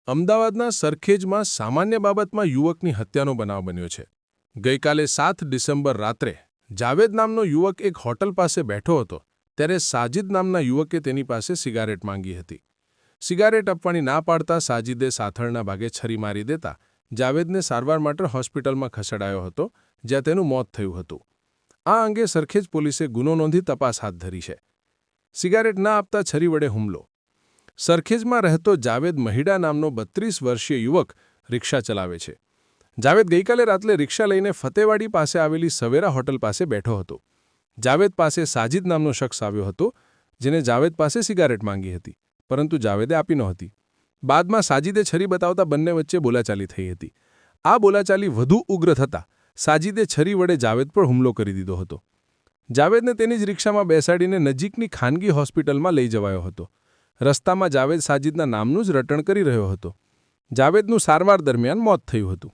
અમદાવાદના સરખેજમાં સામાન્ય બાબતમાં યુવકની હત્યાનો બનાવ બન્યો છે. ગઈકાલે 7 ડિસેમ્બર રાત્રે જાવેદ નામનો યુવક એક હોટલ પાસે બેઠો હતો ત્યારે સાજિદ નામના યુવકે તેની પાસે સિગારેટ માંગી હતી. સિગારેટ આપવાની ના પાડતા સાજિદે સાથળના ભાગે છરી મારી દેતા જાવેદને સારવાર માટે હોસ્પિટલમાં ખસેડાયો હતો, જ્યાં તેનું મોત થયું હતું. આ અંગે સરખેજ પોલીસે ગુનો નોંધી તપાસ હાથ ધરી છે. સિગારેટ ના આપતા છરી વડે હુમલો. સરખેજમાં રહેતો જાવેદ મહિડા નામનો 32 વર્ષીય યુવક રિક્ષા ચલાવે છે. જાવેદ ગઈકાલે રાત્રે રિક્ષા લઈને ફતેવાડી પાસે આવેલી સવેરા હોટલ પાસે બેઠો હતો. જાવેદ પાસે સાજિદ નામનો શખ્સ આવ્યો હતો, જેને જાવેદ પાસે સિગારેટ માંગી હતી, પરંતુ જાવેદે આપી નહોતી. બાદમાં સાજિદે છરી બતાવતા બંને વચ્ચે બોલાચાલી થઈ હતી. આ બોલાચાલી વધુ ઉગ્ર થતાં સાજિદે છરી વડે જાવેદ પર હુમલો કરી દીધો હતો. જાવેદને તેની જ રિક્ષામાં બેસાડીને નજીકની ખાનગી હોસ્પિટલમાં લઈ જવાયો હતો. રસ્તામાં જાવેદ સાજિદના નામનું જ રટણ કરી રહ્યો હતો. જાવેદનું સારવાર દરમિયાન મોત થયું હતું.